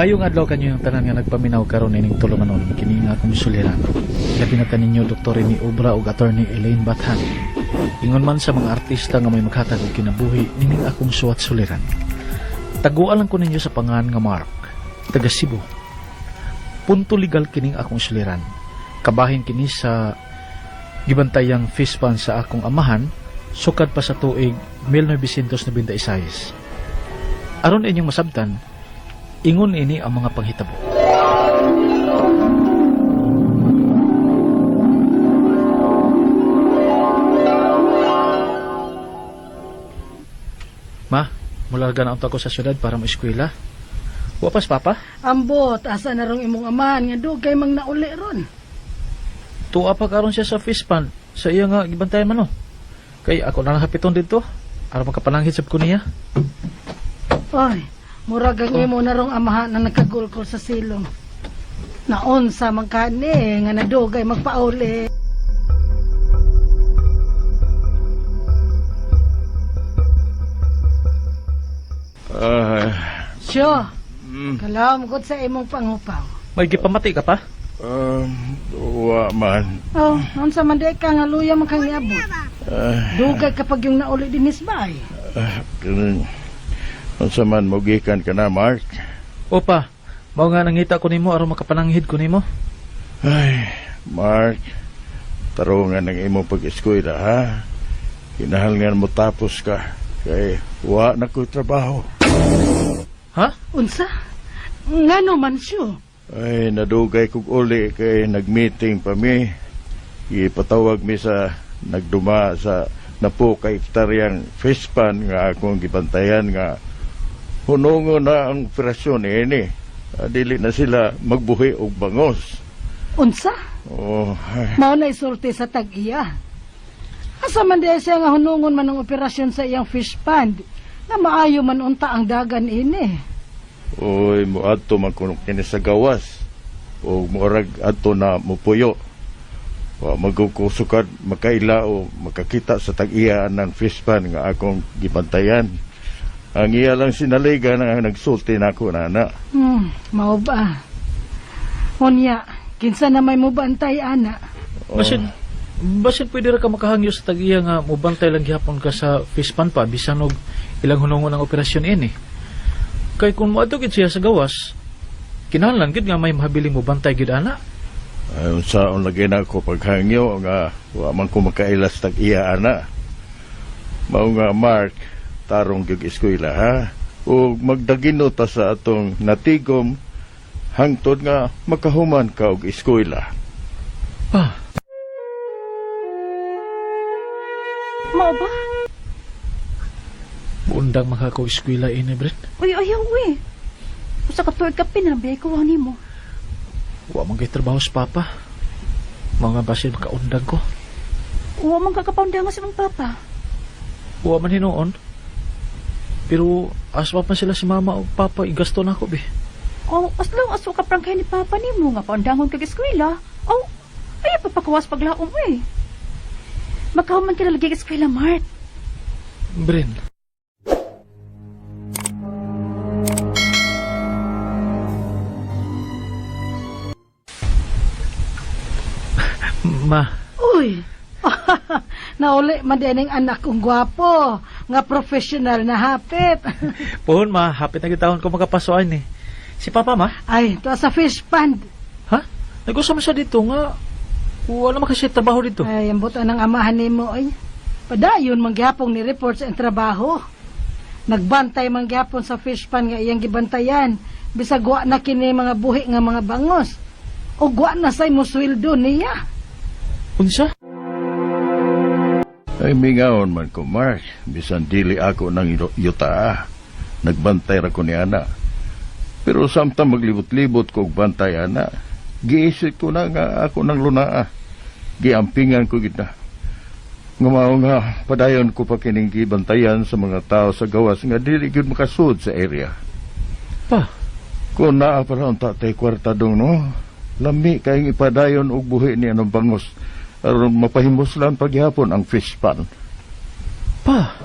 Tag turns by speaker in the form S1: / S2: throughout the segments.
S1: Maayong adlaw kanyo yung tanan nga nagpaminaw karon ining tulumanon kini nga akong suliran. Labi na kaninyo Dr. ni Obra ug Attorney Elaine Bathan. Ingon man sa mga artista nga may maghatag og kinabuhi nining akong suwat suliran. Taguan lang ko ninyo sa pangan nga Mark, taga Cebu. Punto legal kining akong suliran. Kabahin kini sa gibantayang fish pan sa akong amahan sukad pa sa tuig 1996. Aron inyong masabtan, ingon ini ang mga panghitabo. Ma, mularga na ako sa syudad para mo-eskwela. Wapas, Papa?
S2: Ambot, asa na rong imong amahan nga dugay mang nauli ron.
S1: Tuwa pa karon siya sa fish pond. Sa iya nga gibantayan man, no? Kay ako na lang hapiton dito. Aron makapananghit sab ko niya.
S2: Oy, murag ang imo na rong amahan na nagkagulkol sa silong. Naon sa magkani nga nadugay magpauli. Syo, kalam gud sa imong pangupaw.
S1: May gipamati ka pa?
S3: Wa man.
S2: Oh, naon sa man di ka nga luya man kang iabot. Dugay kapag yung nauli dinis ba ay.
S3: Kanang unsa man mogikan ka na, Mark?
S1: Opa, mao nga nangita ko nimo aron makapananghid ko nimo.
S3: Ay, Mark, tarungan ng imong pag-eskwela, ha? Kinahanglan mo tapos ka. Kay wa na ko trabaho.
S1: Ha?
S2: Unsa? Ngano man syo?
S3: Ay, nadugay kog uli kay nagmeeting pa mi. Ipatawag mi sa nagduma sa napukay hektaryang fish pan nga akong gibantayan nga hunungo na ang operasyon ini. Dili na sila magbuhi og bangos.
S2: Unsa?
S3: Oh, ay.
S2: Mao na isulti sa tag-iya. Asa man diya siya nga hunungon man ang operasyon sa iyang fish pond na maayo man unta ang dagan ini.
S3: Oy, muadto man kuno kini sa gawas. O murag adto na mupuyo. Wa magkukusukad makaila o makakita sa tag-iya ng fish pan nga akong gibantayan. Ang iya lang sinaligan nga nagsulti nako nana.
S2: Mao ba? Unya, kinsa na may mubantay ana?
S1: Basin pwede ra ka makahangyo sa tag-iya nga mubantay lang gihapon ka sa fish pan pa bisan og ilang hunungon ang operasyon ini. Kay kung moadto gid siya sa gawas, kinahanglan gid nga may mahabiling mubantay gid ana.
S3: Ay unsaon lagi na ko paghangyo nga wa man ko makailas tag-iya ana. Mao nga Mark, tarong gyud eskwela ha. O magdagino ta sa atong natigom hangtod nga makahuman ka og eskwela.
S1: Pa.
S4: Mao ba?
S1: Undang makako-eskwela ini, Brett.
S4: Uy, ayaw, uy. Usa ka tuig ka pinabay ko ani mo.
S1: Wa man kay trabaho sa Papa. Mga basin makaundang ko.
S4: Uwa man kakapaundang sa mong papa.
S1: Wa man hinuon. Pero aswa pa sila si Mama o Papa igasto na ako, be.
S4: Oh, as long as ka prangkay ni papa nimo nga paundangon kag eskwela. Oh, ay papakawas paglaom eh. Makahuman ka na lagi eskwela, Mark.
S1: Bren. Ma.
S2: Uy, nauli man din ang anak kong gwapo, nga professional na hapit.
S1: Pohon, ma. Hapit na gitahon ko makapasuan eh. Si Papa, ma?
S2: Ay, to sa fish pond.
S1: Ha? Nag-usama siya dito nga. Wala naman kasi trabaho dito.
S2: Ay, ang buto ng amahan ni mo ay. Padayon mangyapong ni report sa trabaho. Nagbantay mangyapon sa fish pond nga iyang gibantayan. Bisag wa na kini mga buhi nga mga bangos. O wa na say mo sweldo niya.
S1: Unsa?
S3: Ay mingaon man ko, Mark. Bisan dili ako ng yuta. Nagbantay ra ko ni ana. Pero samtang maglibot-libot ko og bantay ana, giisip ko na nga ako ng lunaa. Giampingan ko gid na. Ngumao nga padayon ko pa kining gibantayan sa mga tao sa gawas nga dili gyud makasud sa area.
S1: Pa?
S3: Kung naa para unta tay kwartadong no, lami kayong ipadayon og buhi ni anong bangos aron mapahimuslan paghihapon ang fish pan.
S1: Pa?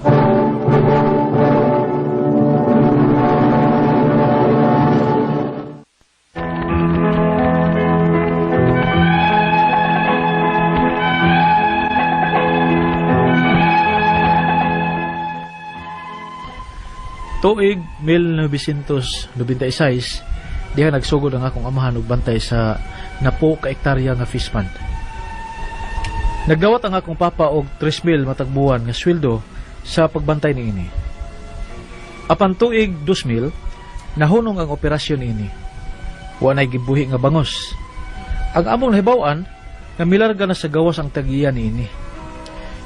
S1: Tuig 1996, diha nagsugod ang akong amahan og bantay sa napo ka ektarya nga fish pond. Nagdawat ang akong papa og 3,000 matag buwan nga sweldo sa pagbantay niini. Apan tuig 2000, nahunong ang operasyon niini. Wa nay gibuhi nga bangos. Ang among nahibaw-an nga milarga na sa gawas ang tagiya niini.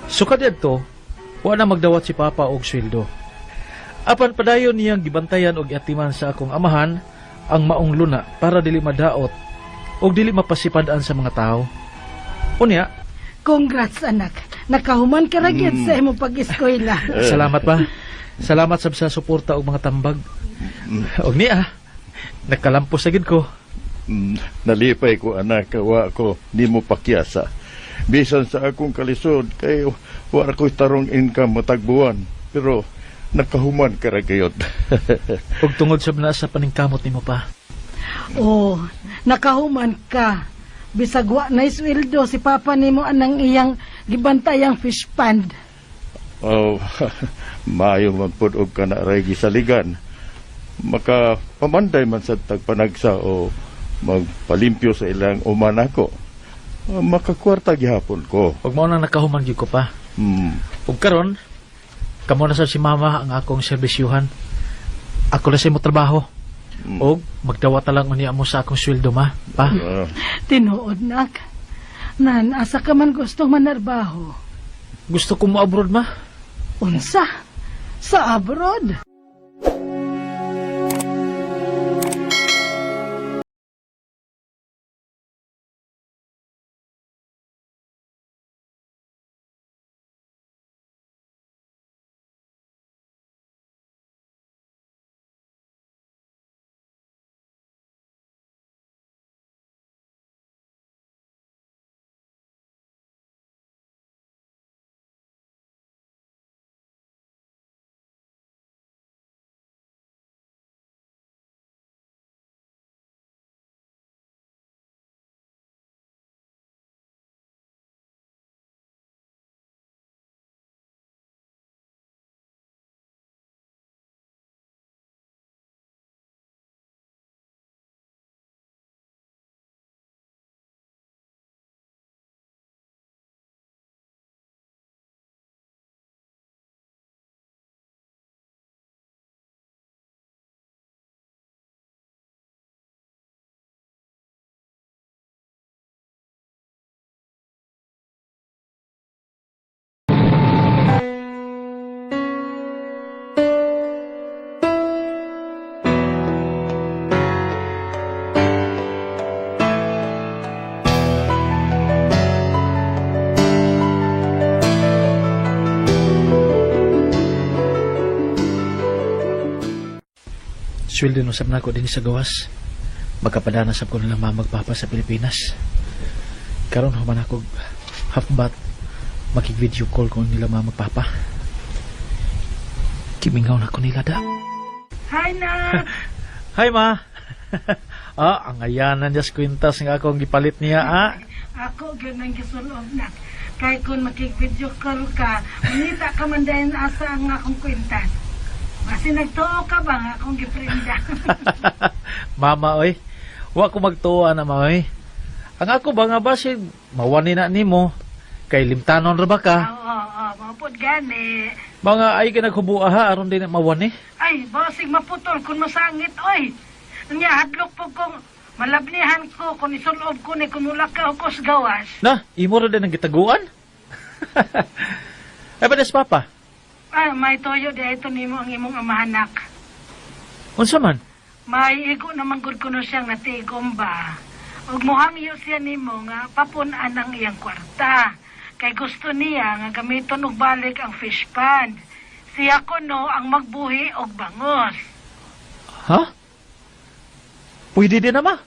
S1: Sukad adto, wa na magdawat si papa og sweldo. Apan padayon niyang gibantayan og yatiman sa akong amahan ang maong luna para dili madaot og dili mapasipadaan sa mga tao. Unya,
S2: Congrats, anak. Nakahuman ka ra gyud sa imong pag-eskwela.
S1: salamat pa. Salamat sa suporta og mga tambag. Og niya, nakalampos sagid ko.
S3: Nalipay ko anak, wa ko di mo pakyasa. Bisan sa akong kalisod kay wa ko tarong income matagbuan, pero nakahuman ka ra gayud.
S1: Og tungod sa paningkamot nimo pa.
S2: Oh, nakahuman ka. Bisag wa na sweldo si papa nimo anang iyang gibantayang fish pond.
S3: Oh, maayo man pud og kana ray gisaligan. Maka pamanday man sa tagpanagsa o magpalimpyo sa ilang uman ako. Makakwarta gihapon ko.
S1: Og mao nang nakahuman gyud ko pa. Og karon, kamo na sa si mama ang akong serbisyuhan. Ako na sa imo trabaho. Og magdawat lang unya mo sa akong sweldo ma, pa.
S2: Tinuod nak. Nan asa ka man gustong manarbaho.
S1: Gusto ko mo abroad ma.
S2: Unsa? Sa abroad?
S1: Sweldo no sab nako din sa gawas. Magkapadana sab ko nila magpapa sa Pilipinas. Karon human ako half bat makig-video call ko nila magpapa. Kimingaw na ko nila da.
S2: Hi nak.
S1: Hi ma. Ang ayanan just kwintas nga akong gipalit niya
S2: Ako gyud nang gisulod nak. Kay kun makig-video call ka, unita ka man dayon asa ang akong kwintas. Basi nagtuo ka ba nga akong giprinda?
S1: Mama oy, wa ko magtuwa na ma oy. Ang ako ba nga basi mawani na nimo kay limtanon ra ba ka?
S2: Oo, mapod gani.
S1: Mga ay ka naghubuha ha aron din na mawani.
S2: Ay, bosig maputol kun masangit oy. Nya hadlok po kong malabnihan ko kun isulob ko ni kun wala ka ukos gawas.
S1: Na, imo ra din ang gitaguan? Ay pades papa.
S2: May toyo di ito nimo ang imong amahanak.
S1: Unsa man?
S2: May igo naman gud kuno siyang natigom ba. Ug muhangyo siya nimo nga papunan ang iyang kwarta. Kay gusto niya nga gamiton og balik ang fish pond. Siya kuno ang magbuhi og bangos.
S1: Ha? Pwede din na ma.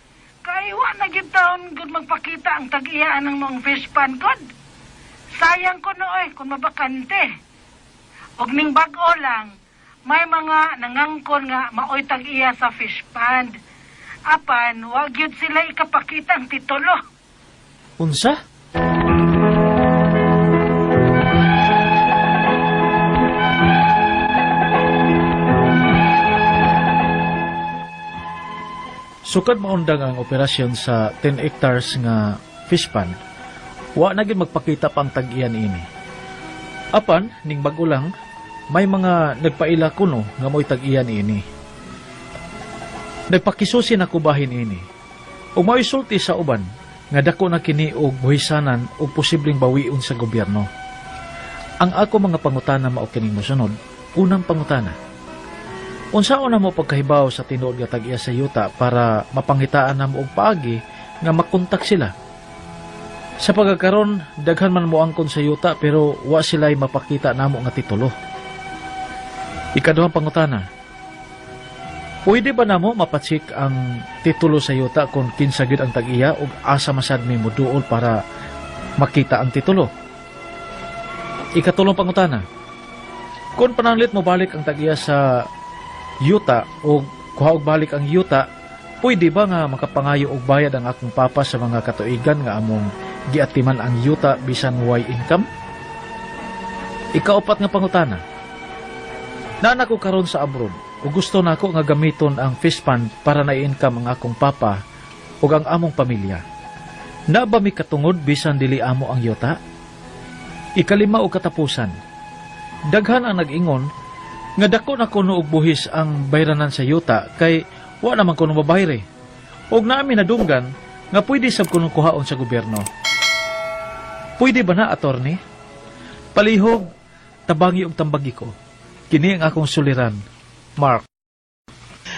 S2: Kay wa na gyud taon gud magpakita ang tag-iyaan ng mong fish pond gud. Sayang kuno oy kung mabakante. Og ning bag-o lang, may mga nangangkon nga maoy tag-iya sa fish pond. Apan, wag yun sila ikapakita ang titulo.
S1: Unsa? Sukad maundang ang operasyon sa 10 hectares nga fish pond, wa na gyud magpakita pang tag-iyan ini. Apan ning bag-o lang, may mga nagpaila kuno nga mo'y tag-iyan ini. Nagpakisusi na kubahin ini. Ug mao'y sulti sa uban nga dako na kini og buhisanan og posibleng bawion sa gobyerno. Ang ako mga pangutana mao kining mosunod. Unang pangutana, unsaon na mo pagkahibaw sa tinuod nga tag-iya sa yuta para mapangitaan na mo og paagi nga makontak sila? Sa pagkakaron, daghan man mo angkon sa yuta pero wa sila'y mapakita namo nga titulo. Ikaduhang pangutana, pwede ba namo mapatsik ang titulo sa yuta kung kinsa gyud ang tag-iya ug asa masad mi mo duol para makita ang titulo? Ikatulong pangutana, kung pananglit mo balik ang tag-iya sa yuta o kuha og balik ang yuta, pwede ba nga makapangayo og bayad ang akong papa sa mga katuigan nga among giatiman ang yuta bisan way income? Ikaapat nga pangutana, naan ako karon sa abroad o gusto nako nga gamiton ang fish pond para na-income ang akong papa ug ang among pamilya. Na ba mi katungod bisan dili amo ang yuta? Ikalima o katapusan, daghan ang nag-ingon nga dako na kuno og buhis ang bayranan sa yuta kay wa naman kuno mabayre. Og naami nadunggan nga pwede sab kuno kuhaon sa gobyerno. Pwede ba na, attorney? Palihog, tabangi og tambagi ko. Kini ang akong suliran. Mark.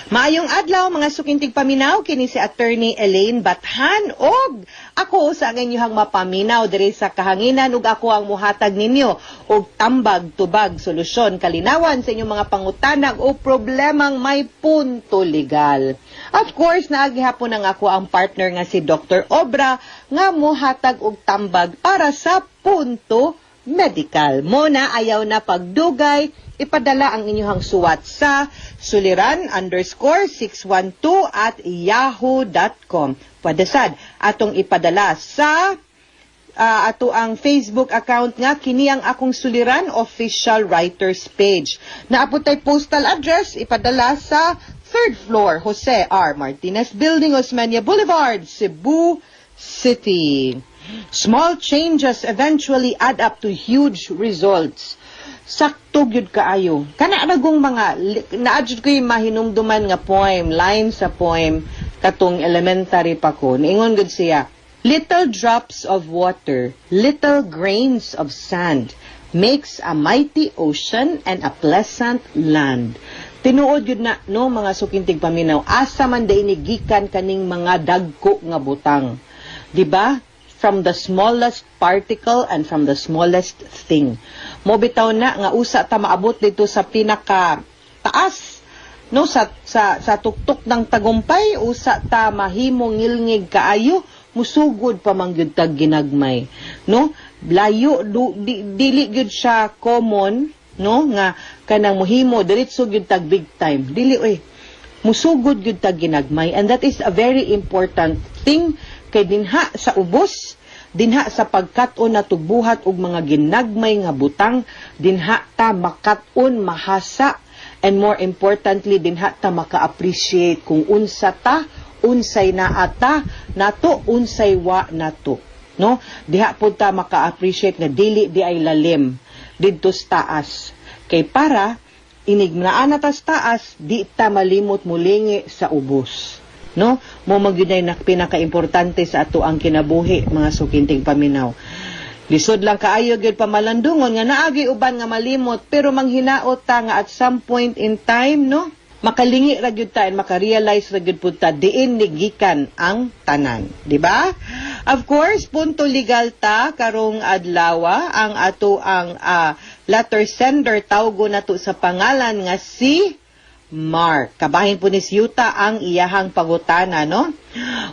S5: Maayong adlaw mga sukintig paminaw, kini si Attorney Elaine Bathan og ako sa inyong mapaminaw diri sa kahanginan ug ako ang muhatag ninyo og tambag tubag solusyon kalinawan sa inyong mga pangutana o problemang may punto legal. Of course, naagihapon ang ako ang partner nga si Dr. Obra nga muhatag og tambag para sa punto medical. Muna ayaw na pagdugay, ipadala ang inyong suwat sa suliran_612@yahoo.com. Pwede sad atong ipadala sa ato ang Facebook account nga kini ang akong suliran official writers page. Naapot tay postal address, ipadala sa 3rd floor Jose R. Martinez Building, Osmeña Boulevard, Cebu City. Small changes eventually add up to huge results. Sakto gyud kaayo. Kana nagong mga naadjud ko yung mahinumduman nga poem, line sa poem katong elementary pa ko. Niingon gud siya, little drops of water, little grains of sand makes a mighty ocean and a pleasant land. Tinuod yun na, no, mga sukintig paminaw, asa man day gikan kaning mga dagko nga butang. Diba? From the smallest particle and from the smallest thing. Mobitaw na nga usa ta maabot dito sa pinaka taas, no, sa tuktok ng tagumpay, usa ta mahimo ngilngig kaayo, musugod pa man gyud tag ginagmay, no? Layo dili gyud siya common, no, nga kanang mohimo diretso gyud tag big time. Dili musugod gyud tag ginagmay, and that is a very important thing kay dinha sa ubos, dinha sa pagkat-on na tugbuhat og mga ginagmay nga butang, dinha ta makat-on mahasa, and more importantly dinha ta maka-appreciate kung unsa ta, unsay naata nato, unsay wa nato, no? Diha pud ta maka-appreciate nga dili di ay lalim didto sa taas, kay para inigmnaan na ta sa taas, di ta malimot mulingi sa ubos. No, mo magyuday na pinaka-importante sa ato ang kinabuhi, mga sukinting paminaw. Lisod lang kaayo gyud pamalandungon nga naagi uban nga malimot, pero manghinaot ta nga at some point in time, no, makalingi ra gyud ta and maka-realize ra gyud pud ta diin nigikan ang tanan, di ba? Of course, punto legal ta karong adlaw ang ato ang letter sender, tawgo nato sa pangalan nga si Mark. Kabahin po ni Yuta ang iyahang pangutana, no?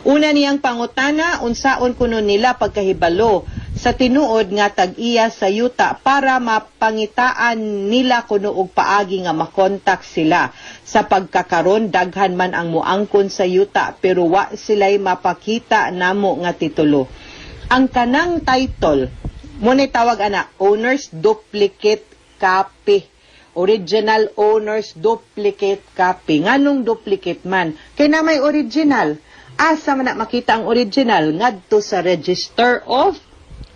S5: Una niyang pangutana, unsaon kuno nila pagkahibalo sa tinuod nga tag-iya sa yuta para mapangitaan nila kuno og paagi nga makontak sila. Sa pagkakaron, daghan man ang muangkon sa yuta pero wa sila'y mapakita namo nga titulo. Ang kanang title, mo tawag ana, owner's duplicate copy original owners duplicate copy. Nganong duplicate man? Kaya na may original. Asa man na makita ang original? Ngadto sa Register of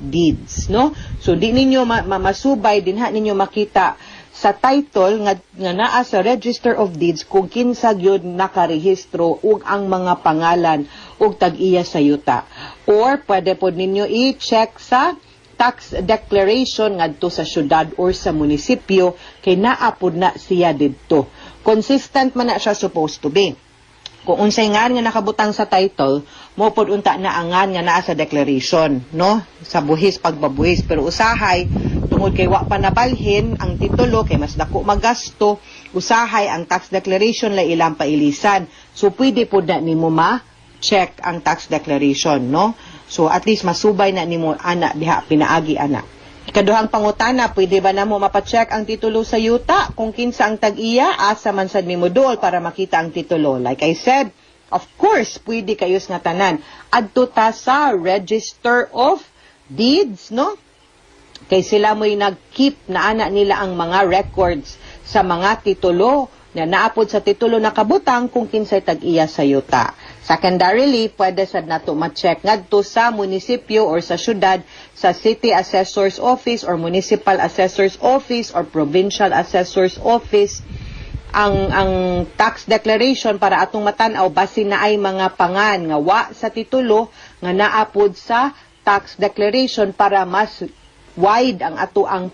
S5: Deeds, no? So di ninyo masubay, dinha ninyo makita sa title nga naa sa Register of Deeds kung kinsa gyud nakarehistro ug ang mga pangalan ug tag-iya sa yuta. Or pwede pod ninyo i-check sa tax declaration ngadto sa syudad or sa munisipyo kay naa pod na siya didto. Consistent man na siya supposed to be. Kung unsay ngan nga nakabutang sa title, mo pod unta na ang ngan nga naa sa declaration, no? Sa buhis pagbabuhis, pero usahay tungod kay wa pa nabalhin ang titulo kay mas dako magasto, usahay ang tax declaration la ilang pailisan. So pwede pod na nimo ma-check ang tax declaration, no? So at least masubay na nimo ana diha pinaagi ana. Ikaduhang pangutana, pwede ba namo mapacheck ang titulo sa yuta kung kinsa ang tag-iya, asa man sad nimo duol para makita ang titulo? Like I said, of course, pwede kayos nga tanan. Adto ta sa Register of Deeds, no? Kay sila mo'y nag-keep na ana nila ang mga records sa mga titulo na naapod sa titulo nakabutang kung kinsay tag-iya sa yuta. Secondarily, pwede sad nato ma-check ngadto sa munisipyo or sa syudad, sa City Assessor's Office or Municipal Assessor's Office or Provincial Assessor's Office ang tax declaration para atong matan-aw basin na ay mga pangan nga wa sa titulo nga naapod sa tax declaration para mas wide ang ato ang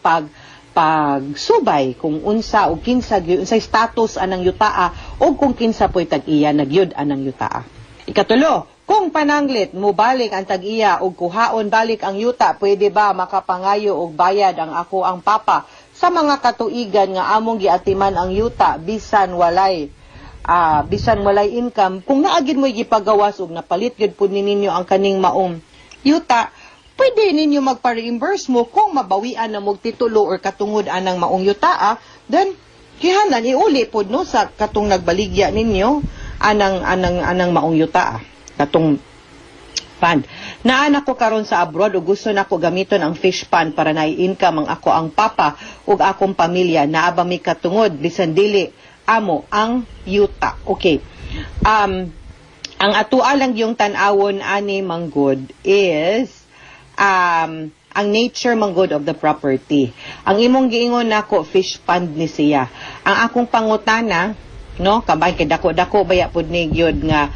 S5: pagsubay kung unsa o kinsa unsay status anang yutaa o kung kinsa po'y tag-iya nagyud anang yutaa. Ikatulo, kung pananglit mo balik ang tag-iya o kuhaon balik ang yuta, pwede ba makapangayo og bayad ang ako ang papa sa mga katuigan nga among giatiman ang yuta bisan walay income? Kung naagid mo gipagawas og napalit gyud pud ninyo ang kaning maong yuta, pwede ninyo magpa-reimburse mo kung mabawian na mog titulo or katungod anang maong yuta, then kihanan iuli pod no sa katong nagbaligya ninyo anang maong yuta katong fund. Naan ako karon sa abroad ug gusto nako gamiton ang fish fund para na-income ang ako ang papa ug akong pamilya. Naa ba mi katungod bisan dili amo ang yuta? Okay. Ang atoa lang yung tan-awon ani manggod is ang nature manggod of the property. Ang imong giingon nako fish fund ni siya. Ang akong pangutana, no, kabay kay dako-dako baya pud ni gyud nga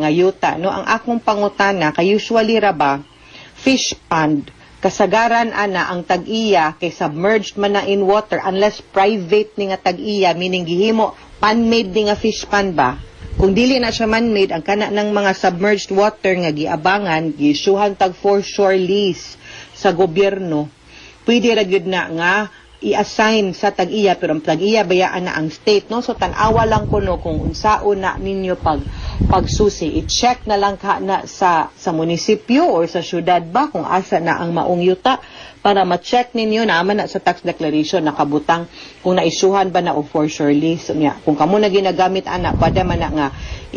S5: yuta, no. Ang akong pangutana kay usually ra ba fish pond kasagaran ana ang tag-iya kay submerged man na in water unless private ni nga tag-iya, meaning gihimo man-made ni nga fish pond ba. Kung dili na siya man-made, ang kana ng mga submerged water nga giabangan, giisuhan tag foreshore lease sa gobyerno, pwede ra gyud na nga i-assign sa tag-iya, pero ang tag-iya bayaan na ang state, no? So tan-awa lang ko no kung unsaon na ninyo pagsusi, i-check na lang ka na sa munisipyo or sa syudad ba kung asa na ang maong yuta para ma-check ninyo naman na sa tax declaration nakabutang kung naisuhan ba na o foreshore lease niya. Kung kamo na ginagamit ana, pwede man na nga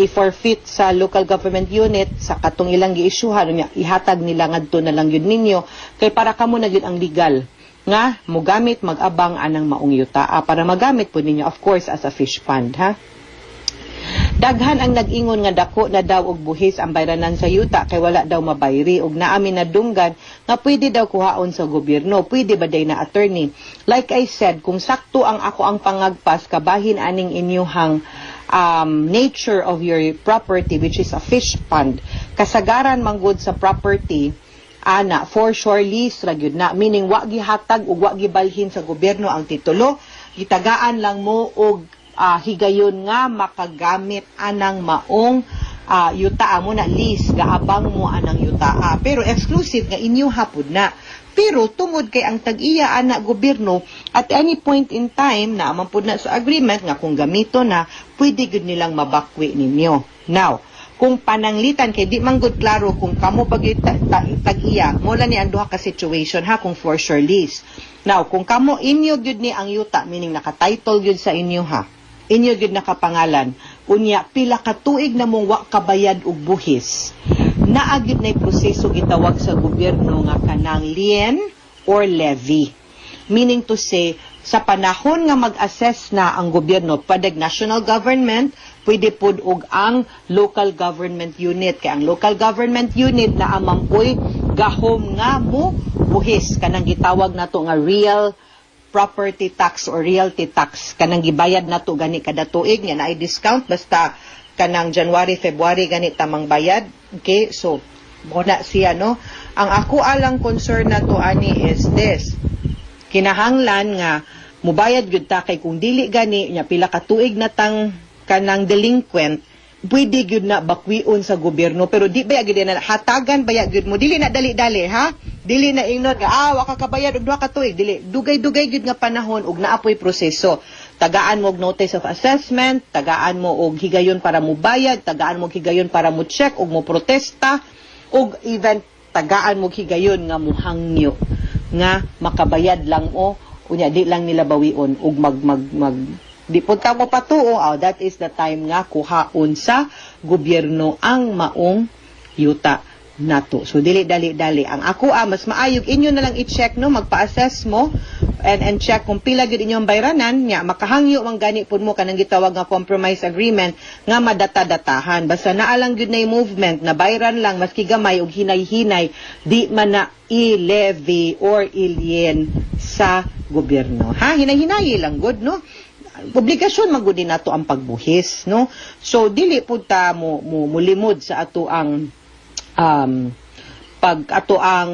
S5: i-forfeit sa local government unit sa katong ilang giisuhan niya, ihatag nila ngadto na lang yun ninyo kay para kamo na yun ang legal nga mogamit mag-abang anang maong yuta para magamit po ninyo of course as a fish fund, ha. Daghan ang nag-ingon nga dako na daw og buhis ang bayranan sa yuta kay wala daw mabayri ug naami na dunggan nga pwede daw kuhaon sa gobyerno. Pwede ba day na attorney? Like I said, kung sakto ang ako ang pangagpas kabahin aning inyuhang nature of your property which is a fish pond, kasagaran manggod sa property ana foreshore lease ra gyud na, meaning wa gihatag ug wa gibalhin sa gobyerno ang titulo, gitagaan lang mo og higayon nga makagamit anang maong yuta mo na lease, gaabang mo anang yuta pero exclusive nga inyo hapud na. Pero tungod kay ang tag-iya ana gobyerno at any point in time na mampud na sa agreement nga kung gamito na pwede gud nilang mabakwi ninyo. Now kung pananglitan kay di man gud klaro kung kamo pag tag-iya mo lang ni ang duha ka situation, ha, kung for sure lease. Now kung kamo inyo gyud ni ang yuta, meaning naka-title gyud sa inyo, ha, inyo gyud nakapangalan, unya pila ka tuig na mong wa kabayad og buhis, naa gyud nay proseso gitawag sa gobyerno nga kanang lien or levy, meaning to say sa panahon nga mag-assess na ang gobyerno, padag national government, pwede pod og ang local government unit. Kaya ang local government unit na amampoy gahom nga mo buhis kanang gitawag nato nga real property tax or realty tax. Kanang gibayad nato gani kada tuig nga naay discount basta kanang January, February gani tamang bayad. Okay, so muna siya, no? Ang ako alang concern na to ani is this. Kinahanglan nga mubayad gyud ta kay kung dili gani nya pila ka tuig na tang kanang delinquent pwede gyud na bakwion sa gobyerno pero di ba gyud na hatagan baya gyud mo dili na dali-dali ha dili na ingnon nga wa ka kabayad og duha ka tuig dili dugay-dugay gyud nga panahon ug naapoy proseso tagaan mo og notice of assessment tagaan mo og higayon para mo bayad tagaan mo og higayon para mo check ug mo protesta ug even tagaan mo og higayon nga muhangyo nga makabayad lang o unya di lang nila bawion ug mag di pud ka mo patuo that is the time nga kuhaon sa gobyerno ang maong yuta nato. So dili dali ang ako mas maayog inyo na lang i-check no magpa-assess mo and check kung pila gyud inyong bayranan nya makahangyo man gani pud mo kanang gitawag nga compromise agreement nga madata-datahan basta naa lang gyud nay movement na bayran lang maski gamay og hinay-hinay di man na i-levy or ilien sa gobyerno ha hinay-hinay lang good no obligasyon magudi nato ang pagbuhis no so dili pud ta mo limod sa ato ang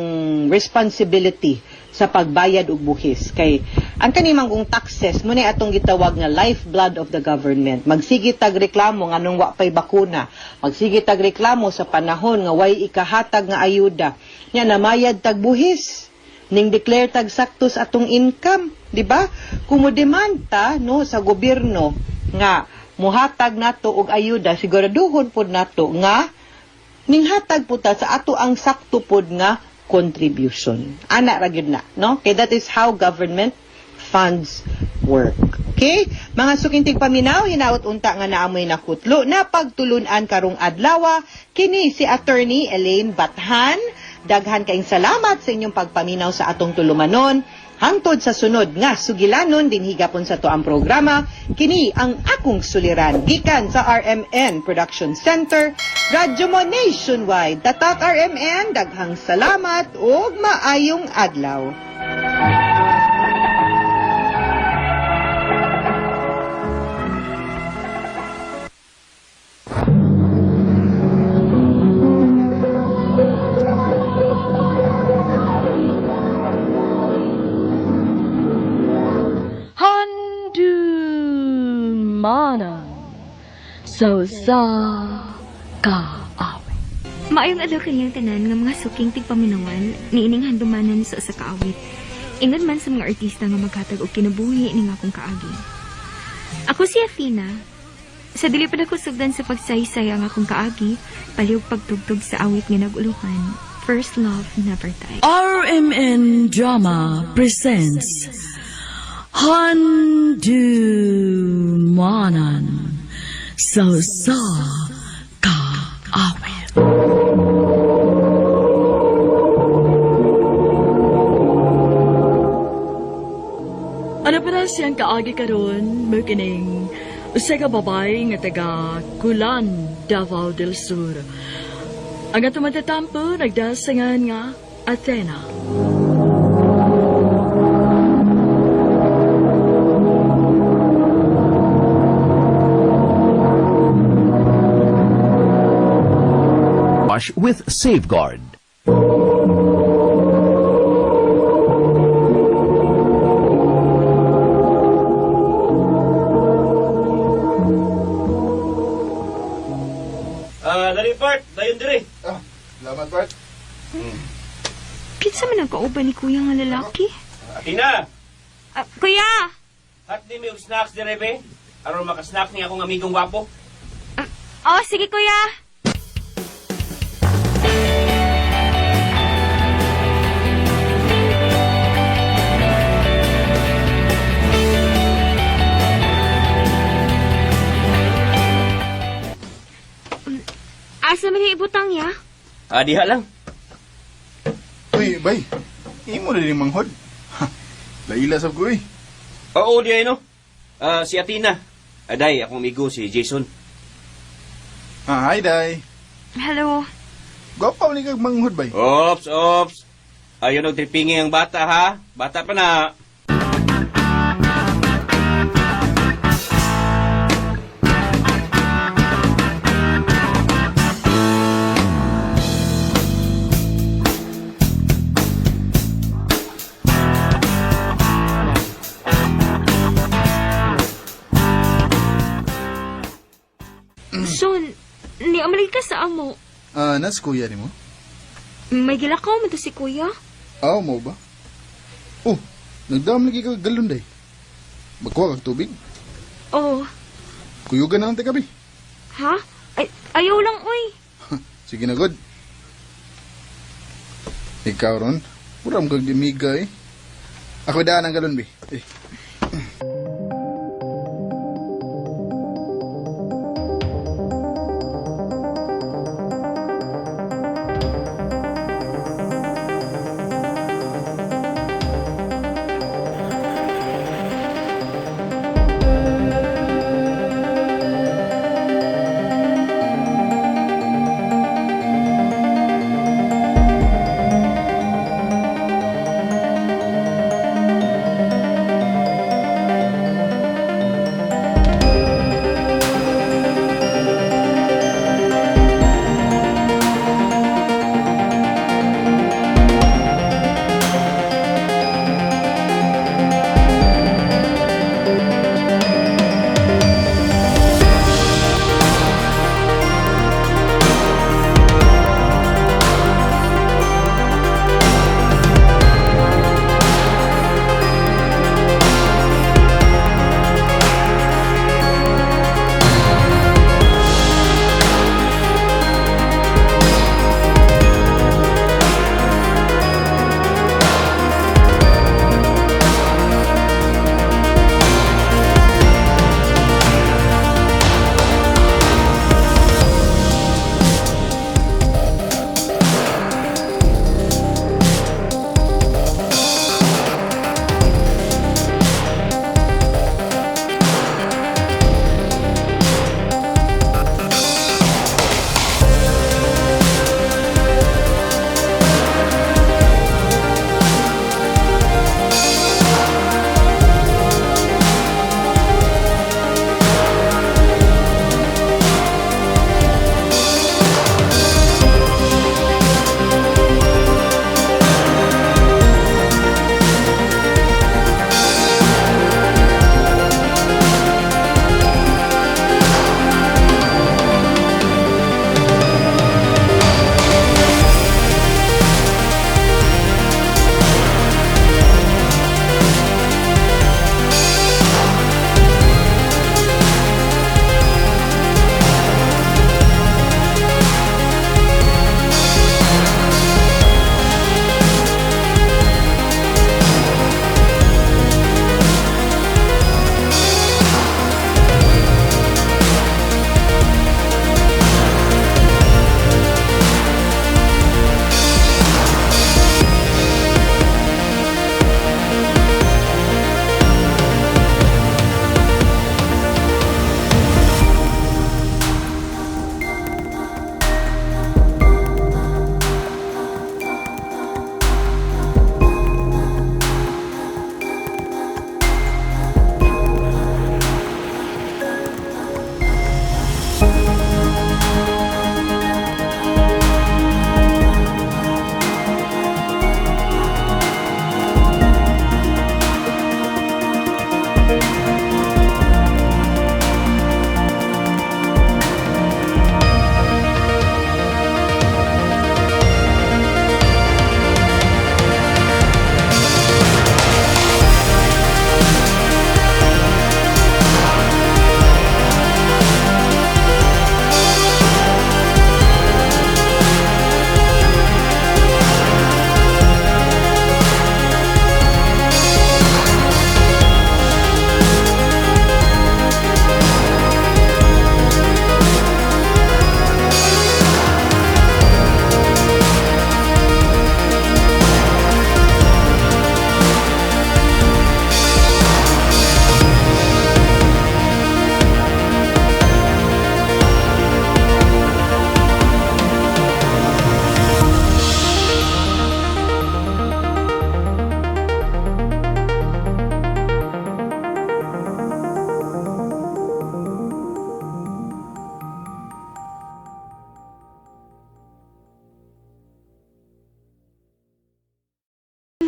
S5: responsibility sa pagbayad og buhis kay ang kanimang taxes mo ni atong gitawag nga lifeblood of the government magsige tag reklamo nganong wa pay bakuna magsige tag reklamo sa panahon nga way ikahatag nga ayuda nya namayad tag buhis ning declare tag sakto sa atong income, di ba? Kung mo demanda no sa gobyerno nga muhatag nato og ayuda, siguraduhon pod nato nga ning hatag pud ta sa ato ang sakto pod nga contribution. Ana ra gyud na, no? Okay, that is how government funds work. Okay? Mga sukintig paminaw, hinaut unta nga naamoy nakutlo na pagtulunan karong adlaw kini si Attorney Elaine Bathan. Daghan kaayong salamat sa inyong pagpaminaw sa atong tulumanon. Hangtod sa sunod nga sugilanon din higapon sa to ang programa. Kini ang akong suliran gikan sa RMN Production Center, Radyo mo Nationwide. Tatak RMN, daghang salamat ug maayong adlaw.
S6: Mana so sa kaawit.
S7: Maayong adlaw kanyang tanan nga mga suking tigpaminawan ni ining handumanan sa kaawit. Ingad man sa mga artista nga maghatag og kinabuhi ning akong kaagi. Ako si Athena. Sa dili pa ako sugdan sa pagsaysay ang akong kaagi, palihog pagtugtog sa awit nga naguluhan. First Love Never Dies.
S6: RMN Drama presents Handumanan so sa kaawit. Ano pa na siyang kaagi karon, makining usa ka babay nga taga Kulan, Davao del Sur. Ang atong matatampo nagdasangan nga Athena.
S8: With Safeguard.
S9: Dali Bart, dayon dire.
S10: Salamat, Bart.
S7: Kinsa man ang kauban ni kuya nga lalaki?
S9: Atina,
S7: Kuya!
S9: hat di may og snacks dire be. Aron makasnack ni akong amigong gwapo.
S7: Oh, sige kuya! Asa man yung ibutang ya?
S9: Diha lang.
S10: Uy, bay. Imo na din manghod. Ha, laila sab ko, uy.
S9: Oo, di ay no. Si Atina. Aday, akong amigo si Jason.
S8: Ah, hi, Day.
S7: Hello.
S8: Gwapo ni kag manghud bay.
S9: Ops. Ayaw nagtripingi ang bata, ha? Bata pa na.
S7: Son, niamali ka sa amo.
S8: Ah, nas kuya ni mo?
S7: May gilakaw mo to si kuya?
S8: Aw mo ba? Oh, nagdam lagi ka galon day. Magkuha kag tubig.
S7: Oh,
S8: Kuyugan na ang tekabi.
S7: ha? Ayaw lang, uy.
S8: Sige na, God. Ikaw ron, puram kag dimigay. Ako daan ang galon, bi.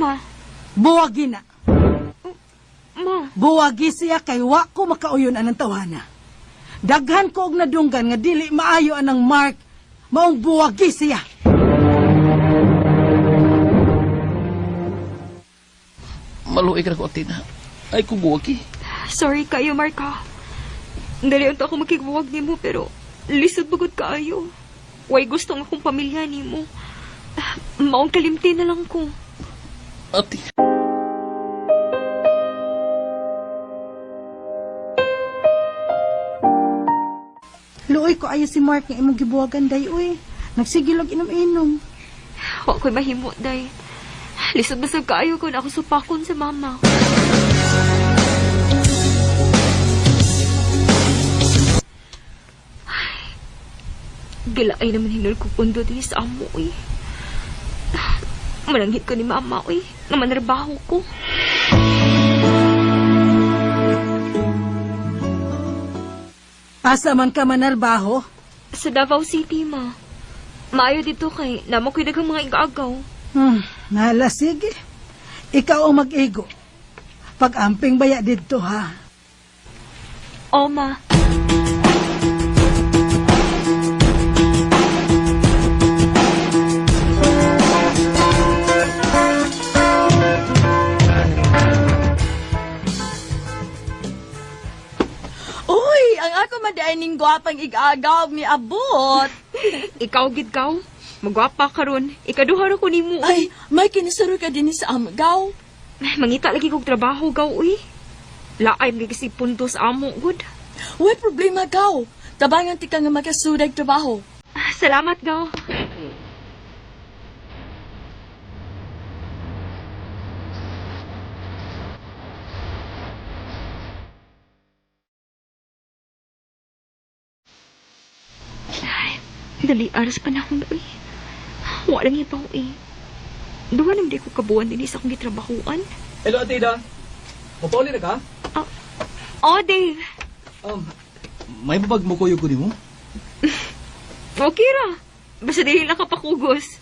S7: ma.
S2: Buwagi na.
S7: Ma,
S2: Buwagi siya kay wa ko makauyon anang tawana. Daghan ko og nadunggan nga dili maayo anang Mark, maong buwagi siya.
S10: Maluig na ko, Tina. Ay, kubuwag
S7: sorry kayo, Marka. Dali unta ako makigbuwag nimo pero lisod bagod kaayo. Way gusto nga akong pamilya nimo. Maong kalimti na lang ko.
S10: Ate.
S2: Luoy ko ayo si Mark nga imong gibuwagan day uy. Nagsigilog inom-inom.
S7: Wa ko'y mahimo, day. Lisod basag kaayo ko na ako supakon sa mama. Gilaay naman hinul ko pundo din sa amo, uy. Mananghit ko ni mama, uy. Nga manarbaho ko.
S2: Asa man ka manarbaho?
S7: Sa Davao City, ma. Maayo dito kay namo ko'y daghang mga igaagaw.
S2: Nala, sige. Ikaw ang mag-igo. Pag-amping baya dito, ha?
S7: O, ma.
S6: Uy, ang ako madaining gwapang igagaw mi abot.
S7: Ikaw, gid kaw. Magwapa ka ron. Ikaduha ra ko nimo.
S6: Ay, may kinasuro ka din sa amgaw.
S7: Mangita lagi kog trabaho, gaw, uy. Laay mga kasi punto sa amo, good.
S6: Way problema gaw. Tabangan ti ka nga magkasudag trabaho.
S7: Salamat, gaw. Dali, aras pa na akong uy. Wala lang ipaw, eh. Duwa naman di ko kabuan din sa akong gitrabahuan.
S10: Hello, Ate Ida. Mapauli na ka?
S7: Oh, Dave.
S10: May babag mo kuyo ko ni mo?
S7: Okay ra. Basta dili lang kapakugos.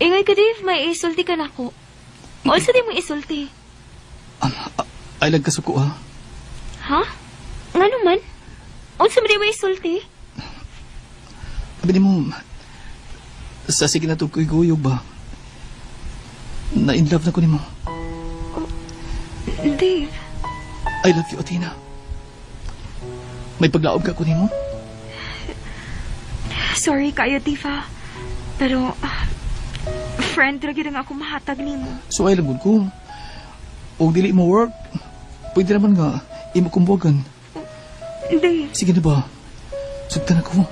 S7: Ingay ka, Dave. May isulti ka na ko. O, sa di mo isulti?
S10: Ay, lagkasuko ha.
S7: Ha? Nga naman? O, sa di mo isulti?
S10: Sabi mo, sa sige na ito ko'y guyog ba? Na-in love na ko ni mo.
S7: Dave.
S10: I love you, Athena. May paglaob ka ko ni mo?
S7: Sorry kayo, Tifa. Pero, friend, lagi na nga ako mahatag ni mo.
S10: So ay lagod ko. O dili mo work, pwede naman nga, imo kumbugan.
S7: Dave.
S10: Sige na ba? Sugtan ako.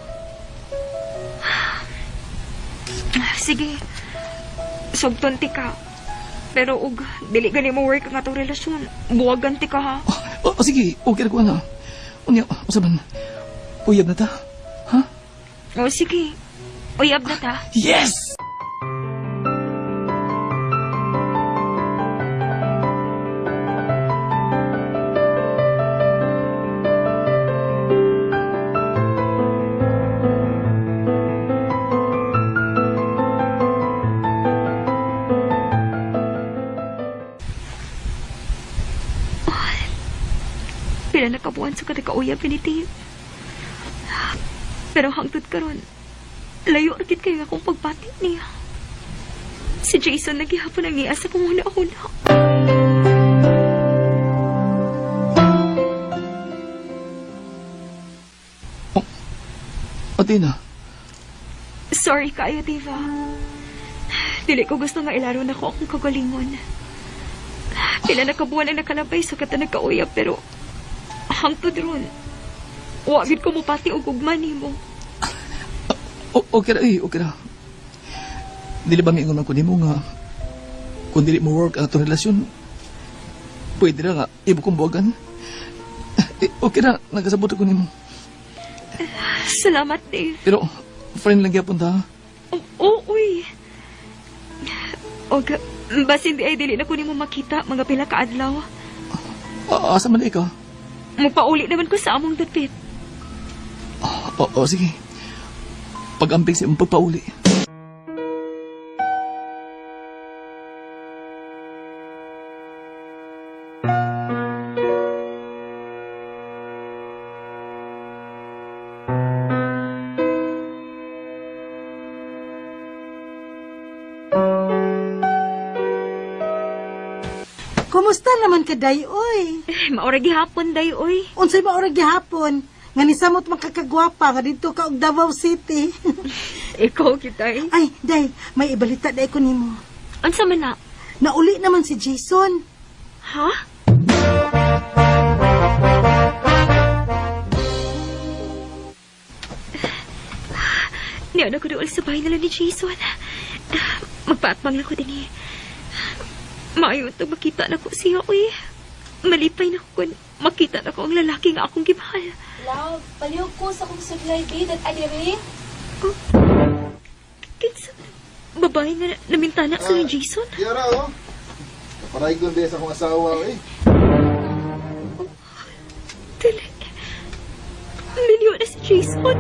S7: Sige. Sugton ti ka. Pero ug dili gani mo work ang atong relasyon. Buwagan ti ka, ha?
S10: Sige, okay na ko na. Unya, usaban, uyab na ta? Ha?
S7: O sige. Uyab na ta.
S10: Yes!
S7: Pila na kabuan sa katakauyab ni Dave. Pero hangtod karon, layo rakit kayo akong pagpati niya. Si Jason naghihapon ang iasa kung una-una.
S10: Athena,
S7: Sorry kayo, Diva. Dili ko gusto nga ilaro na ko akong kagalingon. Pila na kabuan ang nakalabay sa kata nagkauyab pero hangtod ron. Wagid ko mupati og ugman nimo.
S10: okay na okay na. Dili ba miingon ko nimo nga kung dili mo work ang atong relasyon, pwede na nga, ibo kong buwagan. Okay na, nagkasabot ko nimo.
S7: Salamat, Dave.
S10: Pero, friend lang gyapon ta.
S7: Uy. Og, basin di ay dili na ko nimo makita mga pila ka adlaw.
S10: Asa man ikaw?
S7: Magpauli naman ko sa among dapit.
S10: Oo, sige. Pag-amping sa imong pagpauli.
S2: Kumusta naman ka, day, oy?
S7: Maura gihapon, day, oy.
S2: Unsay maorag gihapon? Nga nisamot makakagwapa nga dito ka og Davao City.
S7: Ikaw kitay.
S2: Ay, day, may ibalita day ko nimo.
S7: Unsa man na?
S2: Nauli naman si Jason.
S7: Ha? Niyan ako doon sa bahay nila ni Jason. Magpaatbang lang ko din eh. Maayon itong makita na ko siya, uy. Malipay na ko kung makita na ko ang lalaki nga akong gimahal.
S11: Love, palihog ko sa kong suglay day that adiri.
S7: Kinsa, babae nga namintana sa ni Jason.
S8: Yara, oh. Paraygon din sa akong asawa, eh.
S7: Dili. Minyo na si Jason.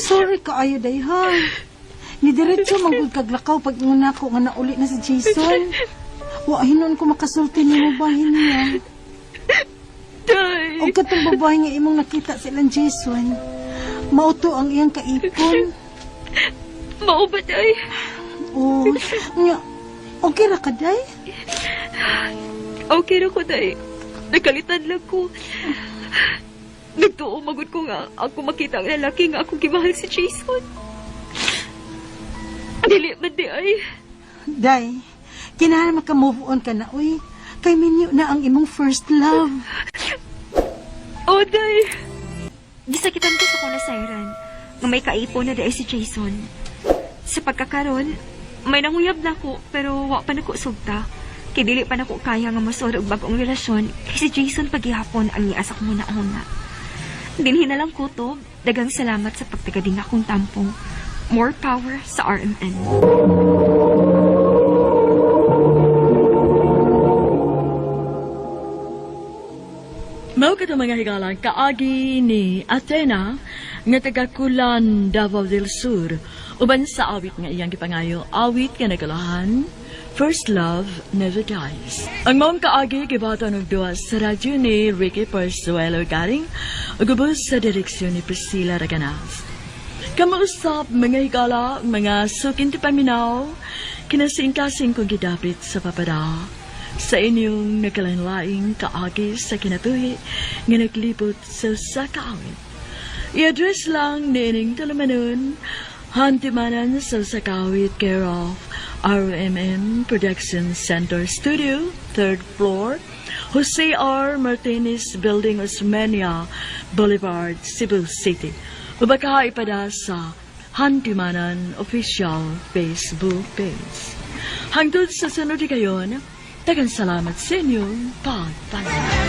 S2: Sorry kaayo, day, ha? Ni diretso manggod kaglakaw pag nguna ko nga nauli na si Jason. Wa hinon ko makasulti nimo bahin niya.
S7: Day.
S2: O katong babae nga imong nakita sa ilang Jason. Mauto ang iyang kaipon.
S7: Mao ba, day?
S2: O, nga, okay ra ka, day?
S7: Okay ra ko, day. Nakalitan lang ko. Nagtuo magod ko nga ako makita ang lalaki nga akong gimahal si Jason. Dili man di ay.
S2: Day, kinahanglan maka-move on ka na, uy. Kay minyo na ang imong first love.
S7: Oh, day. Gisakitan ko sa kuna sayran nga may kaipon na day si Jason. Sa pagkakaroon, may nanguyab na ko pero wa pa nako sugta. Kay dili pa nako kaya nga masuro og bag-ong relasyon kay si Jason paghihapon ang niasa ko muna una. Dinhi na lang kutob, dagang salamat sa pagtagading akong tampo. More power sa RMN.
S6: Mao ka mga higalan kaagi ni Athena nga taga Kulan, Davao del Sur. Uban sa awit nga iyang gipangayo, awit nga nagalahan, First Love Never Dies. Ang maong kaagi gibatan og duwa sa radyo ni Ricky Persuelo Garing ug ubos sa direksyon ni Priscilla Raganas. Kamuusap mga higala, mga sukin ti paminaw, kinasing-kasing kong gidapit sa papada sa inyong nakalanlaing kaagi sa kinatuhi nga naglibot sa sakawit. I-address lang ni ining talamanon, hantimanan sa sakawit care of RMN Production Center Studio, 3rd floor, Jose R. Martinez Building, Osmeña Boulevard, Cebu City. Ubaka ipada sa Hantimanan Official Facebook page. Hangtod sa sunod kayon, daghang salamat sa inyong pagpanood.